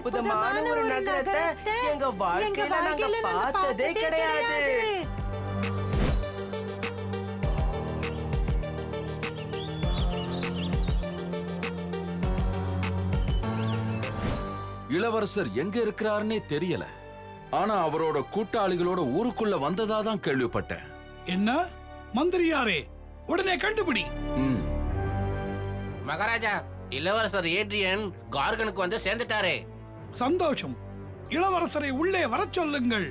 அற்புதமான ஒரு நகரத்தை எங்க வாழ்க்கையில நாங்க பார்த்ததே கிடையாது. இளவரசர் எங்க இருக்கிறாருன்னே தெரியல. ஆனா அவரோட கூட்டாளிகளோட ஊருக்குள்ள வந்ததா தான் கேள்விப்பட்டேன். என்ன மந்திரியாரே, உடனே கண்டுபிடி. மகாராஜா, இளவரசர் ஏட்ரியன் கார்கனுக்கு வந்து சேர்ந்துட்டாரே. சந்தோஷம். இளவரசரை உள்ளே வரச் சொல்லுங்கள்.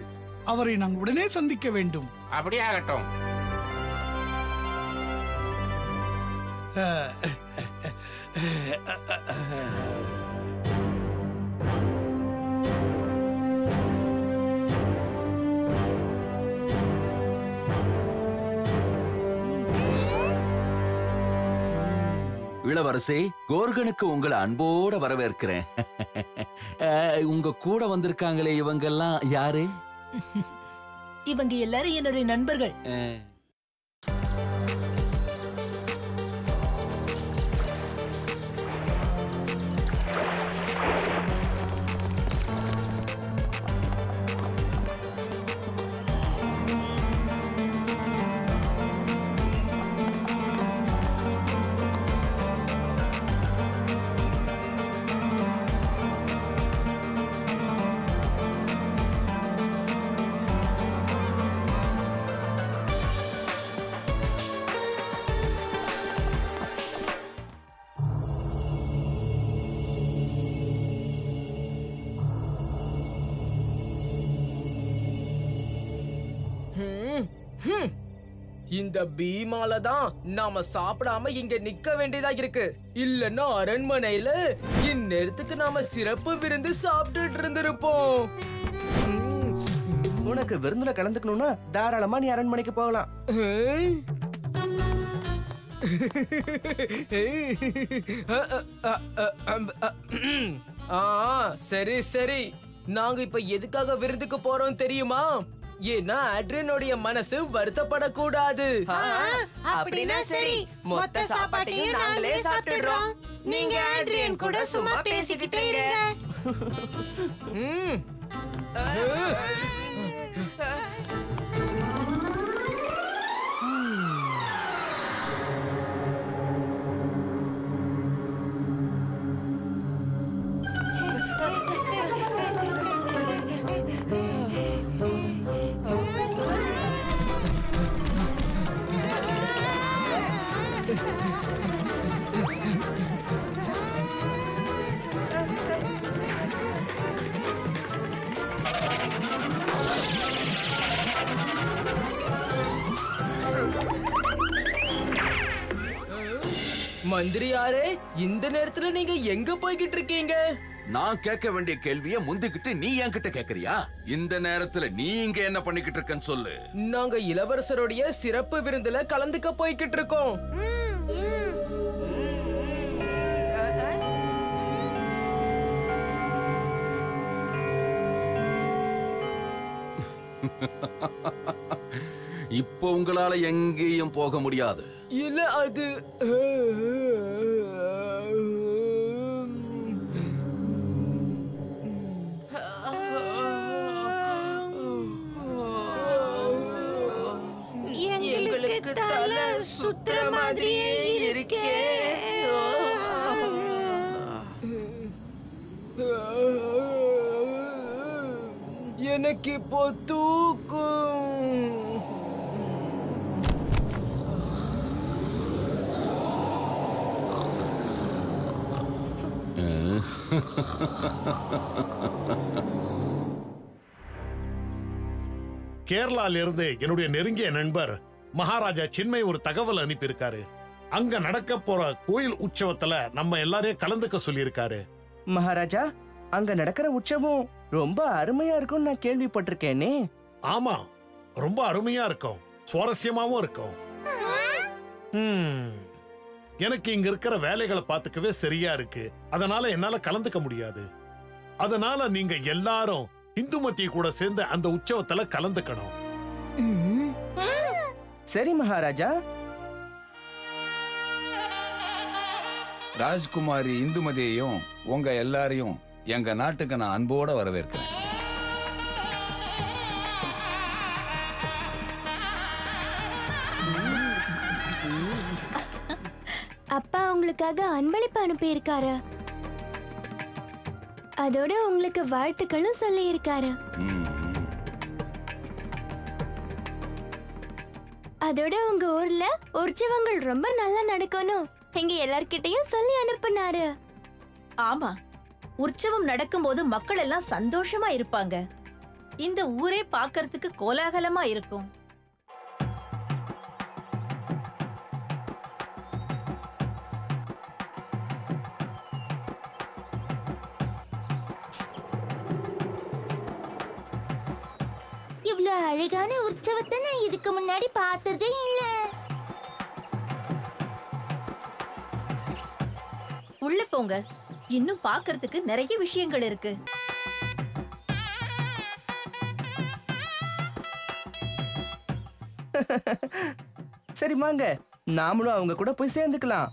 அவரை நாங்கள் உடனே சந்திக்க வேண்டும். அப்படியே ஆகட்டும். இளவரசே, கோர்கனுக்கு உங்களை அன்போட வரவேற்கிறேன். உங்க கூட வந்திருக்காங்களே, இவங்கெல்லாம் யாரு? இவங்க எல்லாரும் என்னுடைய நண்பர்கள். இந்த பீமால தான் நாம சாப்பிடாம இங்க நிக்க வேண்டியதா இருக்கு. இல்லன்னா அரண்மனையில இந்நேரத்துக்கு நாம சிறப்பு விருந்து சாப்பிட்டுட்டு இருந்திருப்போம். உனக்கு விருந்துல கலந்துக்கணும்னா தாராளமா நீ அரண்மனைக்கு போகலாம். சரி சரி, நாங்க இப்ப எதுக்காக விருந்துக்கு போறோம் தெரியுமா? ஏன்னா அட்ரியனுடைய மனசு வருத்தப்படக்கூடாது. அப்படின்னா சரி, மொத்த சாப்பாட்டையும் நாங்களே சாப்பிட்டுடுறோம். நீங்க அட்ரியன் கூட சும்மா பேசிக்கிட்டே இருங்க. மந்திரியாரே, இந்த நேரத்துல நீங்க எங்க போய்கிட்டு இருக்கீங்க? நான் கேட்க வேண்டிய கேள்வியை முந்திக்கிட்டு நீ என்கிட்ட கேக்குறியா? இந்த நேரத்துல நீ இங்க என்ன பண்ணிக்கிட்டு இருக்கன்னு சொல்லு. நாங்க இளவரசருடைய சிறப்பு விருந்துல கலந்துக்க போய்கிட்டு இருக்கோம். இப்போ உங்களால எங்கேயும் போக முடியாது. இல்ல, அது எங்களுக்கு தலை சுத்துற மாதிரியே இருக்கே. எனக்கு இப்போ தூக்கம். கேரளால இருந்து என்னுடைய நெருங்கிய நண்பர் மகாராஜா சின்மை ஒரு தகவல் அனுப்பியிருக்காரு. அங்க நடக்க போற கோயில் உற்சவத்துல நம்ம எல்லாரையும் கலந்துக்க சொல்லியிருக்காரு. மகாராஜா, அங்க நடக்கிற உற்சவம் ரொம்ப அருமையா இருக்கும்னு நான் கேள்விப்பட்டிருக்கேனே. ஆமா, ரொம்ப அருமையா இருக்கும், சுவாரஸ்யமாவும் இருக்கும். எனக்கு இங்க இருக்கிற வேலைகளை பார்த்துக்கவே சரியா இருக்கு. அதனால என்னால கலந்துக்க முடியாது. அதனால நீங்க எல்லாரும் இந்துமதி கூட சேர்ந்து அந்த உற்சவத்துல கலந்துக்கணும். சரி மகாராஜா. ராஜ்குமாரி இந்துமதியையும் உங்க எல்லாரையும் எங்க நாட்டுக்கு நான் அன்போட வரவேற்கிறேன். அப்பா உங்களுக்காக அன்பளிப்பு அனுப்பி இருக்காரு. அதோட உங்களுக்கு வாழ்த்துக்களும் சொல்லி இருக்காரு. அதோட உங்க ஊர்ல உற்சவங்கள் ரொம்ப நல்லா நடக்கணும் எங்க எல்லார்கிட்டயும் சொல்லி அனுப்புனாரு. ஆமா, உற்சவம் நடக்கும்போது மக்கள் எல்லாம் சந்தோஷமா இருப்பாங்க. இந்த ஊரே பார்க்கிறதுக்கு கோலாகலமா இருக்கும். இவ்ளோ அழகான உற்சவத்தை நான் இதுக்கு முன்னாடி பார்த்ததே இல்ல. உள்ள போங்க, இன்னும் பார்க்கிறதுக்கு நிறைய விஷயங்கள் இருக்கு. சரி வாங்க, நாமளும் அவங்க கூட போய் சேர்ந்துக்கலாம்.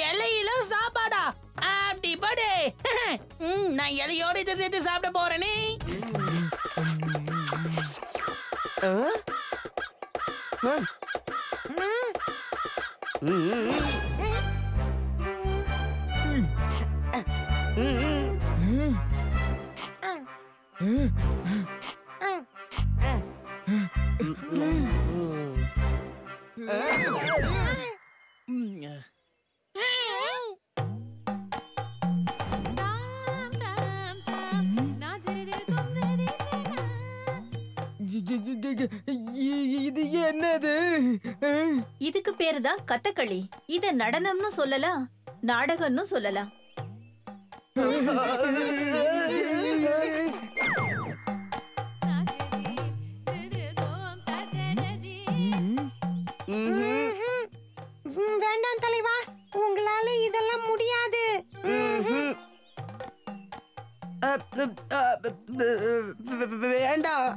இலையில சாப்பாடா? அப்படி படு. நான் இலையோட இதை சேர்த்து சாப்பிட போறேனே. இது என்னது? இதுக்கு பேருதான் கதகளி. இத நடனம்னு சொல்லலாம், நாடகம்னு சொல்லலாம். வேண்டாம் தலைவா, உங்களால இதெல்லாம் முடியாது. வேண்டாம்.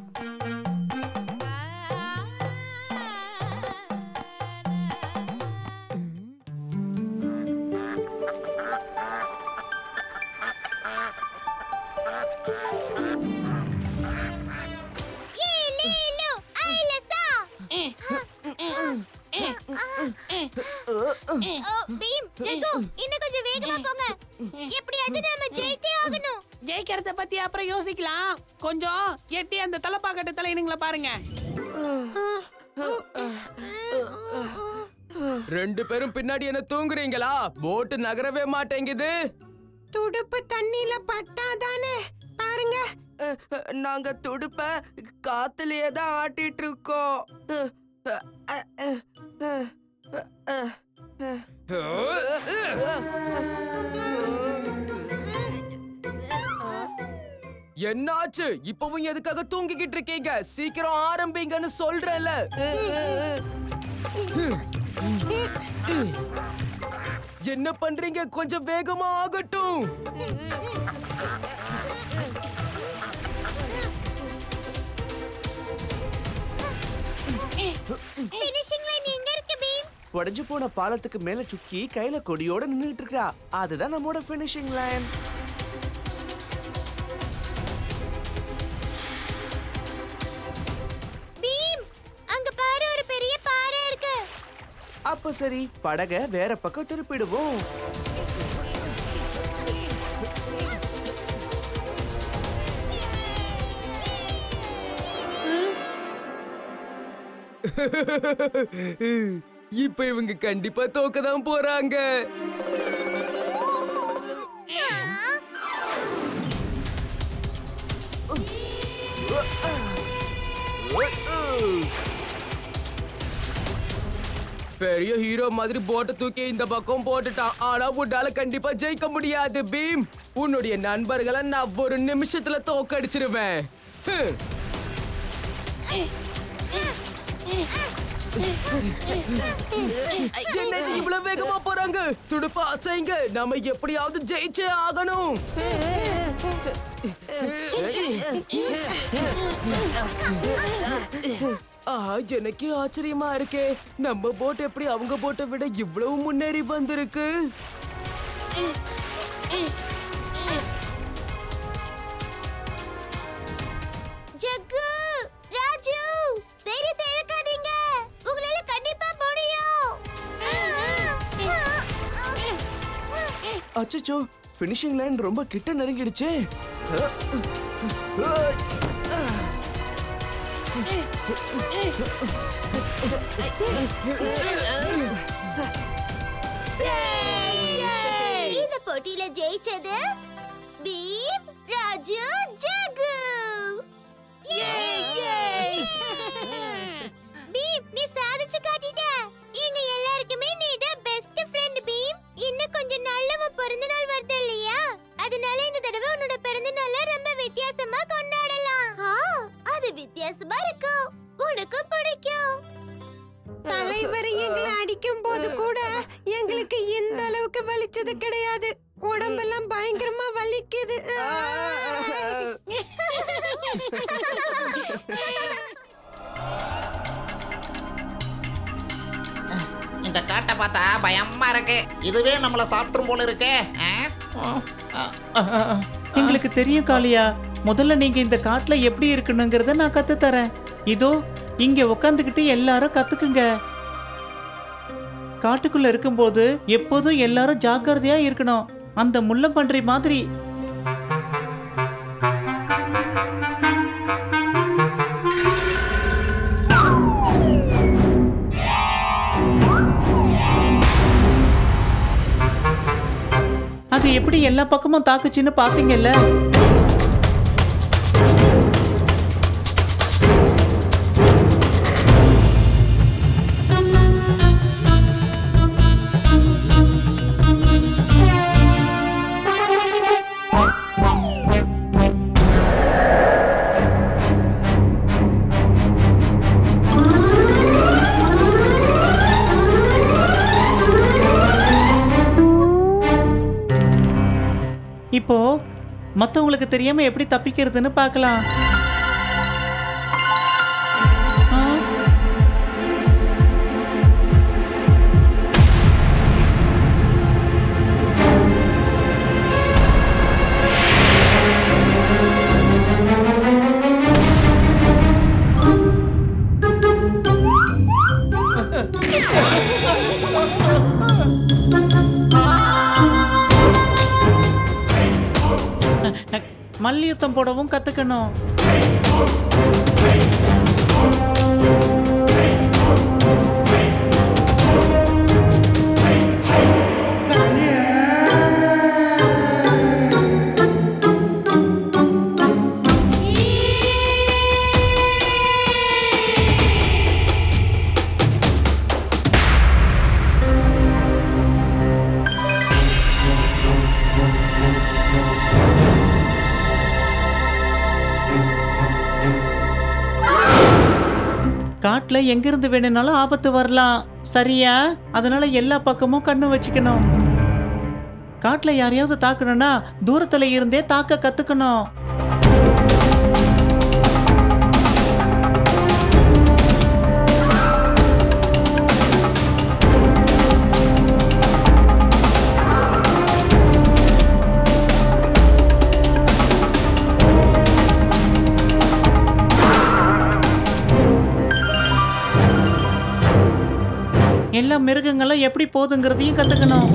ஜெயிக்கிறத பத்தி அப்புறம் யோசிக்கலாம். கொஞ்சம் எட்டி அந்த தலப்பாக்கட்டு தலையினுங்கள பாருங்க. ரெண்டு பேரும் பின்னாடி என்ன தூங்குறீங்களா? போட்டு நகரவே மாட்டேங்குது. துடுப்பு தண்ணியில பட்டாதானே பாருங்க. நாங்க துடுப்ப காத்துலயே தான் ஆட்டிட்டு இருக்கோம். என்னாச்சு? இப்பவும் எதுக்காக தூங்கிக்கிட்டு இருக்கீங்க? சீக்கிரம் ஆரம்பிங்கன்னு சொல்றேன்ல. என்ன பண்றீங்க? கொஞ்சம் வேகமா ஆகட்டும். உடைஞ்சு போன பாலத்துக்கு மேல சுக்கி கையில கொடியோட நின்னுட்டு இருக்கா. அதுதான் நம்மோட பினிஷிங் லைன். அப்ப சரி, படக வேற பக்கம் திருப்பிடுவோம். இப்ப இவங்க கண்டிப்பா தோக்கதான் போறாங்க. பெரிய ஹீரோ மாதிரி போட்டை தூக்கி இந்த பக்கம் போட்டுட்டான். ஆனா உன்னால கண்டிப்பா ஜெயிக்க முடியாது பீம். உன்னுடைய நண்பர்களை நான் ஒரு நிமிஷத்துல தோக்கடிச்சிருவேன். என்னது இவ்வளவு வேகமா போறாங்க? துடுப்பா அசைங்க, நாம எப்படியாவது ஜெயிச்சே ஆகணும். எனக்கு ஆச்சரியமா இருக்கே, நம்ம போட் எப்படி அவங்க போட்டை விட இவ்வளவு முன்னேறி வந்திருக்கு? ஜக்கு, ராஜு, தைரியத்தை இழக்காதீங்க. உங்களால கண்டிப்பா முடியும். அச்சச்சோ, ஃபினிஷிங் லைன் ரொம்ப கிட்ட நெருங்கிடுச்சே. இந்த போட்டியில ஜெயிச்சது பீம், ராஜு, ஜகு. பீம், நீ சாதிச்சு காட்டிட்ட. எங்க எல்லாருக்குமே நீ தான் பெஸ்ட் ஃப்ரெண்ட் பீம். இன்னும் கொஞ்சம் நாள்ல உன் பிறந்த நாள் வருது இல்லையா? அதனால இந்த தடவை உன்னோட பிறந்த நாளை ரொம்ப வித்தியாசமா கொண்டாடலாம். அது வித்தியாசமா இருக்கும், உனக்கு பிடிக்கும். தலைவர் எங்களை அடிக்கும் போது கூட எங்களுக்கு இந்த அளவுக்கு வலிச்சது கிடையாது. உடம்பெல்லாம் பயங்கரமா வலிக்குது. இந்த காட்டை பார்த்தா பயமா இருக்கு. இதுவே நம்மள சாப்பிட்ரும் போல இருக்கே. எங்களுக்கு தெரியும் காளியா. முதல்ல நீங்க இந்த காட்டுல எப்படி இருக்கணுங்கிறத நான் கத்து தரேன். இதோ இங்க உட்காந்துக்கிட்டு எல்லாரும் கத்துக்குங்க. காட்டுக்குள்ள இருக்கும்போது எப்போதும் எல்லாரும் ஜாக்கிரதையா இருக்கணும். அந்த முள்ளம்பன்றி மாதிரி. அது எப்படி எல்லா பக்கமும் தாக்குச்சுன்னு பாத்தீங்கல்ல? இப்போ மத்தவங்களுக்கு தெரியாம எப்படி தப்பிக்கிறதுன்னு பார்க்கலாம். மல்யுத்தம் போடவும் கத்துக்கணும். காட்டுல எங்கிருந்து வேணும்னாலும் ஆபத்து வரலாம், சரியா? அதனால எல்லா பக்கமும் கண்ணு வச்சுக்கணும். காட்டுல யாரையாவது தாக்கணும்னா தூரத்துல இருந்தே தாக்க கத்துக்கணும். எல்லா மிருகங்களும் எப்படி போகுதுங்கிறதையும் கத்துக்கணும்.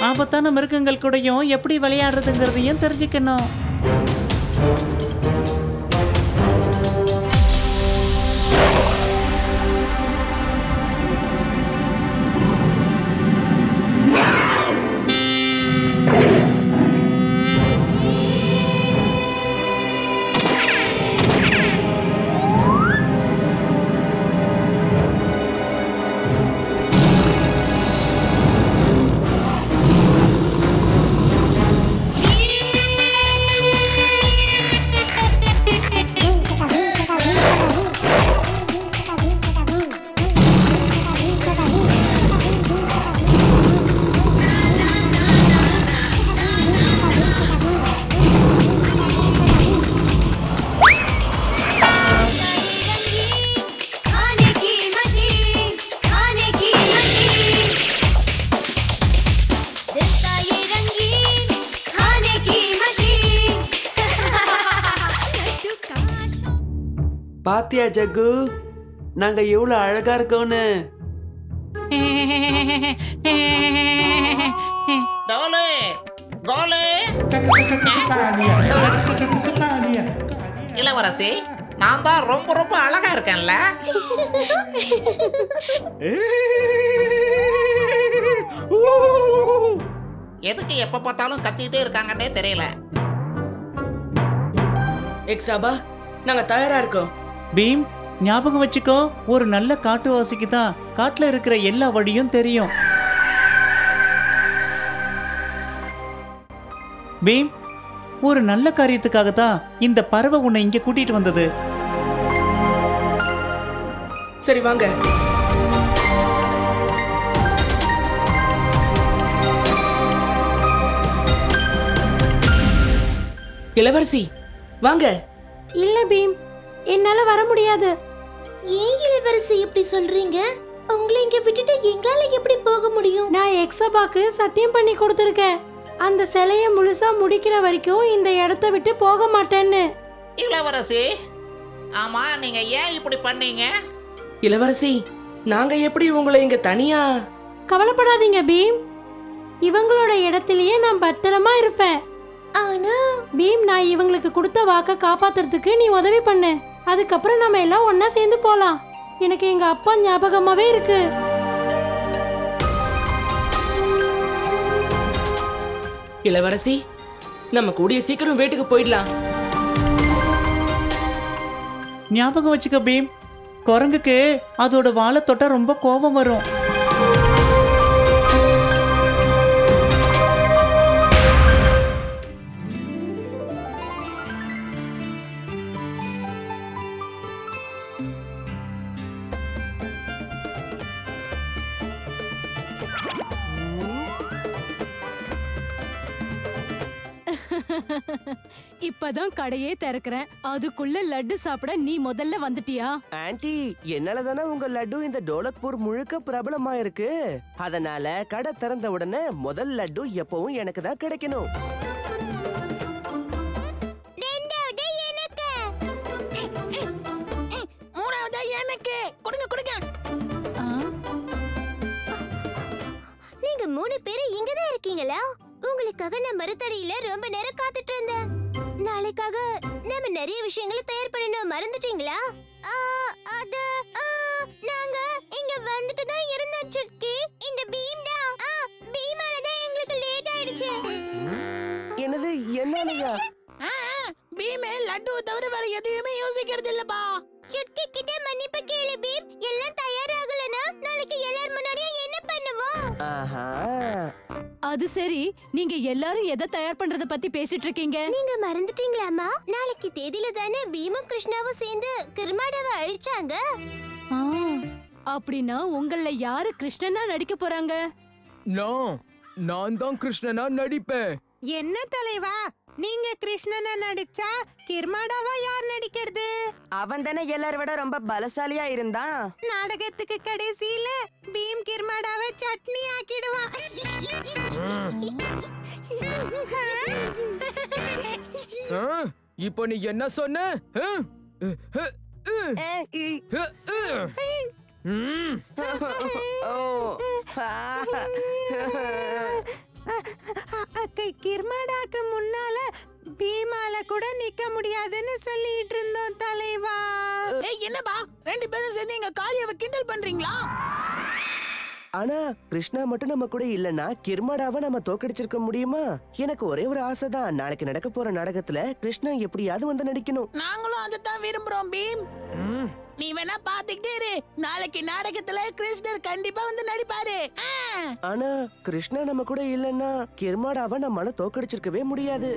ஆபத்தான மிருகங்கள் கூடயும் எப்படி விளையாடுறதுங்கிறதையும் தெரிஞ்சுக்கணும். பாத்தியா ஜக்கு, நாங்க எவ்வளவு அழகா இருக்கோம்னு. டோலு கோலு இளவரசி, நான் தான் ரொம்ப ரொம்ப அழகா இருக்கேன்ல. எதுக்கு எப்ப பார்த்தாலும் கத்திட்டே இருக்காங்கன்னே தெரியல. எக்ஸாபா, நாங்க தயாரா இருக்கோம். பீம், ஞாபகம் வச்சுக்கோ, ஒரு நல்ல காட்டுவாசிக்கு தான் காட்டுல இருக்கிற எல்லா வழியும் தெரியும். பீம், ஒரு நல்ல காரியத்துக்காக தான் இந்த பறவை உன்னை இங்க கூட்டிட்டு வந்தது. சரி வாங்க. இளவரசி வாங்க. இல்ல பீம், என்னால வர முடியாது. ஏன் இளவரசி இப்படி சொல்றீங்க? உங்களை இங்க விட்டுட்டு எங்களால எப்படி போக முடியும்? நான் எக்ஸபாக்கு சத்தியம் பண்ணி கொடுத்திருக்கேன், அந்த சிலைய முழுசா முடிக்கிற வரைக்கும் இந்த இடத்தை விட்டு போக மாட்டேன்னு. இளவரசி, ஆமா நீங்க ஏன் இப்படி பண்ணீங்க? இளவரசி, நாங்க எப்படி உங்களை இங்க தனியா? கவலைப்படாதீங்க பீம், இவங்களோட இடத்திலேயே நான் பத்திரமா இருப்பேன். ஆனா பீம், நான் இவங்களுக்கு கொடுத்த வாக்க காப்பாத்துறதுக்கு நீ உதவி பண்ணு. அதுக்கப்புறம் நம்ம எல்லாம் ஒன்னா சேர்ந்து போலாம். எனக்கு எங்க அப்பா ஞாபகமாவே இருக்கு. இளவரசி, நம்ம கூடிய சீக்கிரம் வீட்டுக்கு போயிடலாம். ஞாபகம் வச்சுக்க பீம், குரங்குக்கு அதோட வாழை தொட்டா ரொம்ப கோபம் வரும். இப்பதான் கடையே திறக்கிறேன், அதுக்குள்ள லட்டு சாப்பிட நீ முதல்ல வந்துட்டியா? ஆன்ட்டி, என்னால தானே உங்க லட்டு இந்த டோலக்பூர் முழுக்க பிரபலமா இருக்கு. அதனால கடை திறந்த உடனே முதல் லட்டு எப்பவும் எனக்கு தான் கிடைக்கணும். மூணாவது எனக்கு கொடுங்க கொடுங்க. நீங்க 3 பேரும் இங்கதான் இருக்கீங்களா? உங்களுக்காக நான் மருத்தடியில ரொம்ப நேரம் காத்துட்டு இருந்தேன். நாளைக்காக நாம நிறைய விஷயங்களை தயார் பண்ணணும், மறந்துட்டீங்களா? அது நாங்க இங்க வந்துட்டு தான் இருந்தோம் சுட்கி. இந்த பீம் தான், பீமால தான் எங்களுக்கு லேட் ஆயிடுச்சு. என்னது, என்னாலயா? பீமே லட்டு தவிர வேற எதையுமே யோசிக்கிறது இல்லப்பா. சுட்கி கிட்ட மன்னிப்பு கேளு பீம். எல்லாம் தயாராகலனா நாளைக்கு எல்லார் முன்னாடியும் என்ன பண்ணுவோம்? ஆஹா, அது சரி, நீங்க எல்லாரும் எதை தயார் பண்றத பத்தி பேசிட்டு இருக்கீங்க? நீங்க மறந்துட்டீங்களாமா? நாளைக்கு தேதியில தானே பீமும் கிருஷ்ணாவும் சேர்ந்து கிர்மாடாவை அழிச்சாங்க. அப்படின்னா உங்கள யாரு கிருஷ்ணனா நடிக்க போறாங்க? நான் தான் கிருஷ்ணனா நடிப்பேன். என்ன தலைவா, நீங்க கிருஷ்ணனா நடிச்சா கிர்மாடாவா யார் நடிக்கிறது? அவன் தானே எல்லார விட ரொம்ப பலசாலியா இருந்தான். நாடகத்துக்கு கடைசியில பீம் கிர்மாடாவை சட்னி ஆக்கிடுவான். இப்போ நீ என்ன சொன்ன? கிர்மாடாக்கு முன்னால பீமால கூட நிக்க முடியாதுன்னு சொல்லிட்டு இருந்தோம் தலைவா. என்னப்பா, 2 பேரும் சேர்ந்து எங்க காளியாவை கிண்டல் பண்றீங்களா? ஆனா கிருஷ்ணா மட்டும் நம்ம கூட இல்லனா கிர்மாடாவை நம்ம தோக்கடிச்சிருக்க முடியுமா? எனக்கு ஒரே ஒரு ஆசை தான், நாளைக்கு நடக்க போற நாடகத்துல கிருஷ்ணா எப்படியாவது வந்து நடிக்கணும். நாங்களும் அதைத்தான் விரும்புறோம் பீம். நீ வேணா பாத்துக்கிட்டே இரு, நாளைக்கு நாடகத்துல கிருஷ்ணர் கண்டிப்பா வந்து நடிப்பாரு. ஆனா கிருஷ்ணா நம்ம கூட இல்லனா கிர்மாடாவை நம்மால தோக்கடிச்சிருக்கவே முடியாது.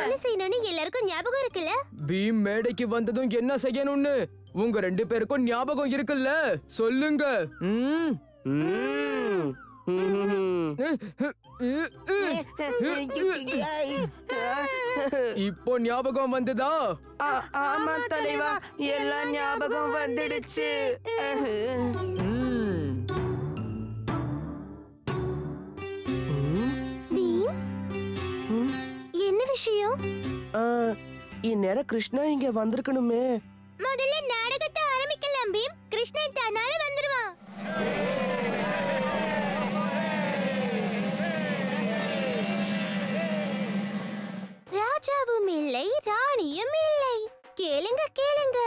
என்ன செய்யணும்னு எல்லாருக்கும் ஞாபகம் இருக்குல்ல? பீம் மேடைக்கு வந்ததும் என்ன செய்யணும்னு உங்க 2 பேருக்கும் ஞாபகம் இருக்குல்ல? சொல்லுங்க. இப்போ ஞாபகம் வந்துதா? ஆமா தலைவா, எல்லாம் ஞாபகம் வந்துடுச்சு. என்ன விஷயம்? இந்நேரம் கிருஷ்ணா இங்க வந்திருக்கணுமே. முதல்ல நாடகத்தை ஆரம்பிக்கலாம் பீம். கிருஷ்ணன் தன்னால வந்துருவான். ராஜாவும் இல்லை, ராணியும் இல்லை. கேளுங்க கேளுங்க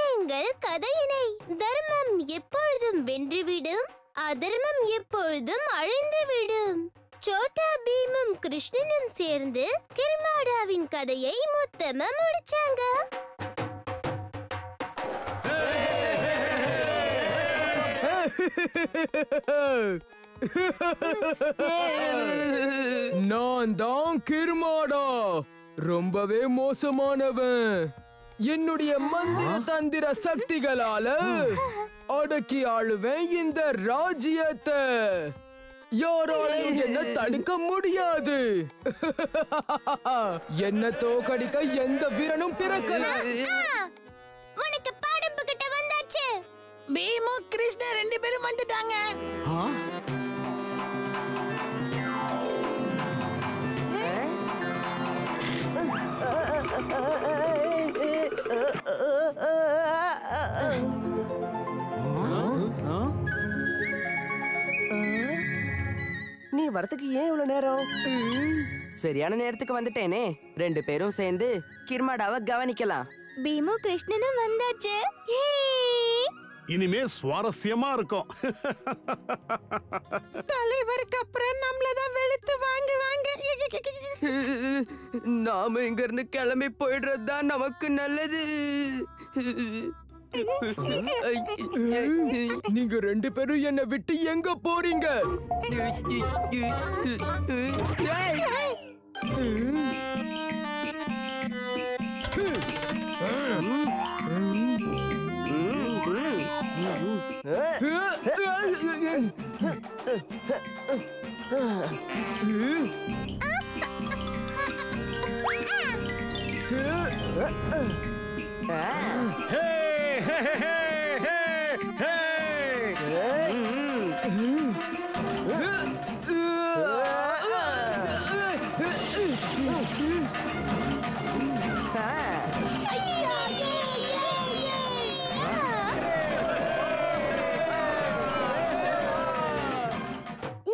எங்கள் கதையினை. தர்மம் எப்பொழுதும் வென்றுவிடும், அதர்மம் எப்பொழுதும் அழிந்துவிடும். சோட்டா பீமும் கிருஷ்ணனும் சேர்ந்து கிர்மாடாவின் கதையை மொத்தமா முடிச்சாங்க. நான் தான் கிர்மாடா, ரொம்பவே மோசமானவன். என்னுடைய மந்திர தந்திர சக்திகளால அடக்கி ஆளுவேன் இந்த ராஜ்யத்தை. யாராலையும் என்ன தடுக்க முடியாது. என்ன தோக்கடிக்க எந்த வீரனும் பிறக்கல. உனக்கு பாடம் கிட்ட வந்தாச்சு. பீமு கிருஷ்ணா 2 பேரும் வந்துட்டாங்க. நீ வரதுக்கு ஏன் இவ்வளவு நேரம்? சரியான நேரத்துக்கு வந்துட்டேனே. 2 பேரும் சேர்ந்து கிர்மாடாவை கவனிக்கலாம். பீமு கிருஷ்ணனும் வந்தாச்சு. இனிமே சுவாரஸ்யமா இருக்கும். தலைவருக்கு அப்புறம் நம்மளதான் வெளுத்து வாங்குவாங்க. நாம இங்க இருந்து கிளம்பி போயிடுறது தான் நமக்கு நல்லது. நீங்க 2 பேரும் என்ன விட்டு எங்க போறீங்க?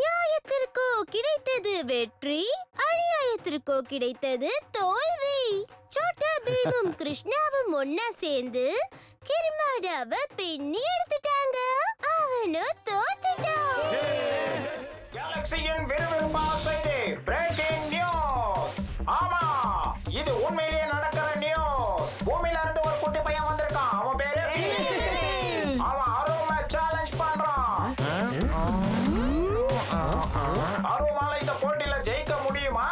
நியாயத்திற்கோ கிடைத்தது வெற்றி, அநியாயத்திற்கோ கிடைத்தது தோல்வி. சோட்டா பீமும் கிருஷ்ணாவும் ஒன்னா சேர்ந்து கிர்மாடாவை பின்னி எடுத்துட்டாங்க. அவனும் தோத்துட்டான். கேலக்சியின் விறுவிறுப்பான செய்தி, பிரேக்கிங் நியூஸ். ஆமா, இது உண்மையிலேயே நடக்கிற நியூஸ். பூமியில இருந்து ஒரு குட்டி பையன் வந்திருக்கான். அவன் பேரு அவன் அருமை சேலஞ்ச் பண்றான். அருமால இந்த போட்டியில ஜெயிக்க முடியுமா?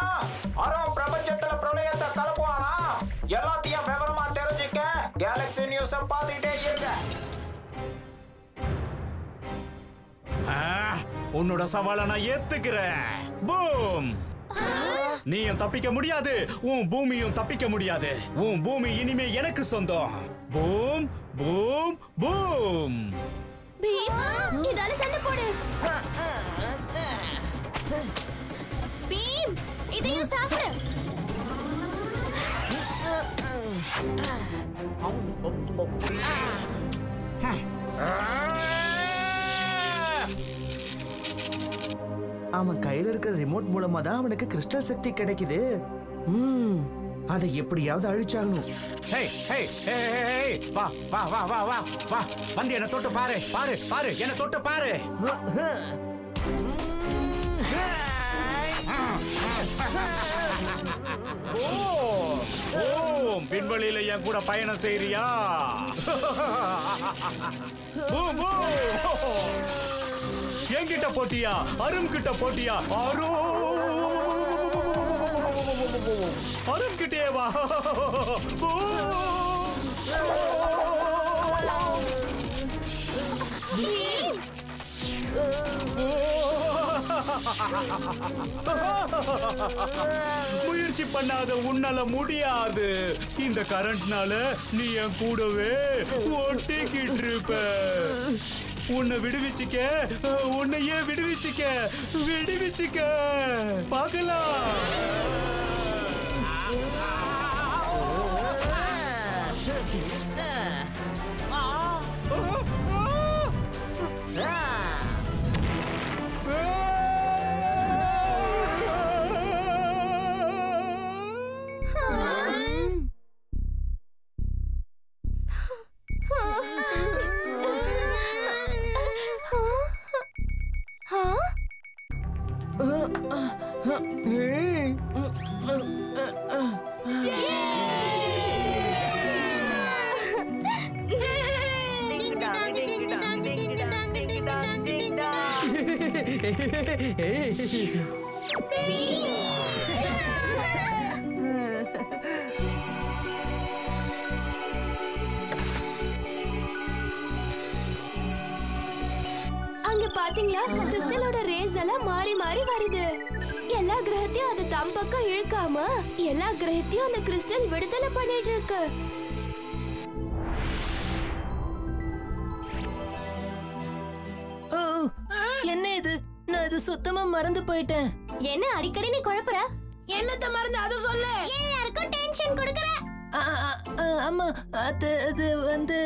அருண் பிரபஞ்சத்துல பிரளயத்தை கலப்புவானா? எல்லாத்தையும் விவரமா தெரிஞ்சுக்க கேலக்சி நியூஸ பாத்துக்கிட்டே இருங்க. உன்னோட சவாலை நான் ஏத்துக்கிறேன். பூம்! நீயும் தப்பிக்க முடியாது, உன் பூமியும் தப்பிக்க முடியாது. உன் பூமி இனிமே எனக்கு சொந்தம். Boom boom boom. பீம், இதால சண்டை போடு. பீம், இதையும் சாப்பிடு. அவன் கையில இருக்கிற ரிமோட் மூலமா தான் அவனுக்கு கிறிஸ்டல் சக்தி கிடைக்குது. அதை எப்படியாவது அழிச்சாகணும். வா வா வா வா வா வா, வந்து என்ன தொட்டு பாரு பாரு பாரு, என்ன தொட்டு பாரு. விண்வெளியில என் கூட பயணம் செய்றியா? என்கிட்ட போட்டியா? அருண் கிட்ட போட்டியா? அருண் அருண் கிட்டே வா. முயற்சி பண்ணாத உன்னால முடியாது. இந்த கரண்ட்னால நீ என் கூடவே ஒட்டிக்கிட்டு இருப்ப. உன்னை விடுவிச்சுக்க, உன்னையே விடுவிச்சுக்க பார்க்கலாம். அங்க பாத்தீங்களா, கிறிஸ்டலோட ரேஸ் எல்லாம் மாறி மாறி வருது. எல்லா கிரகத்தையும் அது தம் பக்கம் இழுக்காம எல்லா கிரகத்தையும் அந்த கிறிஸ்டல் விடுதலை பண்ணிட்டு இருக்கு. என்ன இது? நான் இது சுத்தமா மறந்து போயிட்டேன். என்ன அடிக்கடி நீ குழப்பற? என்னத்த மறந்து அத சொல்லு. எல்லாருக்கும் டென்ஷன் கொடுக்கற. ஆமா, அது வந்து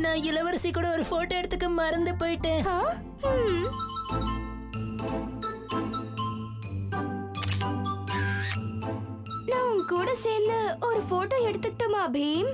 நான் இளவரசி கூட ஒரு போட்டோ எடுத்துக்க மறந்து போயிட்டேன். நான் உன் கூட சேர்ந்து ஒரு போட்டோ எடுத்துக்கிட்டோமா பீம்?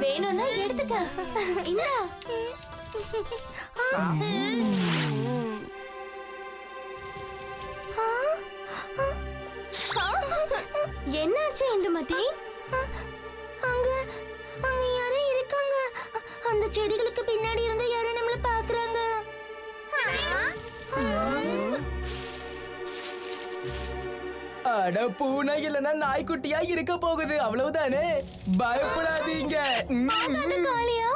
வேணும்னா எடுத்துக்க. இந்தா. என்னாச்சு இந்துமதி? அங்க யாரோ இருக்காங்க. அந்த செடிகளுக்கு பின்னாடி இருந்து யாரோ நம்மள பாக்குறாங்க. அட பூனை இல்லனா நாய்க்குட்டியா இருக்க போகுது, அவ்வளவுதானே. பயப்படாதீங்க. காளியா?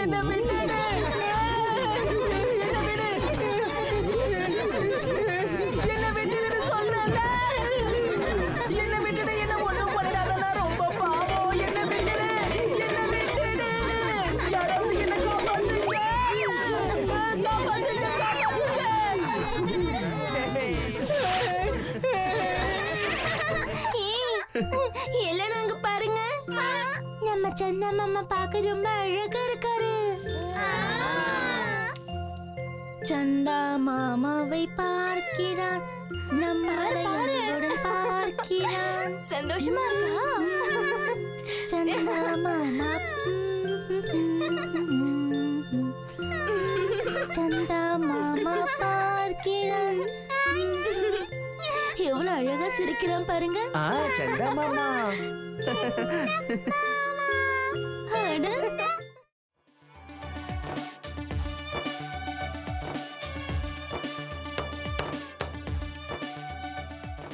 என்ன விட்டுடு. எல்லாம் அங்க பாருங்க. நம்ம சந்தா மாமா பார்க்க ரொம்ப அழகா இருக்காரு. சந்தா மாமாவை பார்க்கிறான், நம்மளையுடன் பார்க்கிறான். சந்தோஷமா இருக்கா? சந்தா மாமா, சந்தா மாமா பார்க்கிறான். எவ்வளவு அழகா சிரிக்கிறான் பாருங்க. சந்தா மாமா.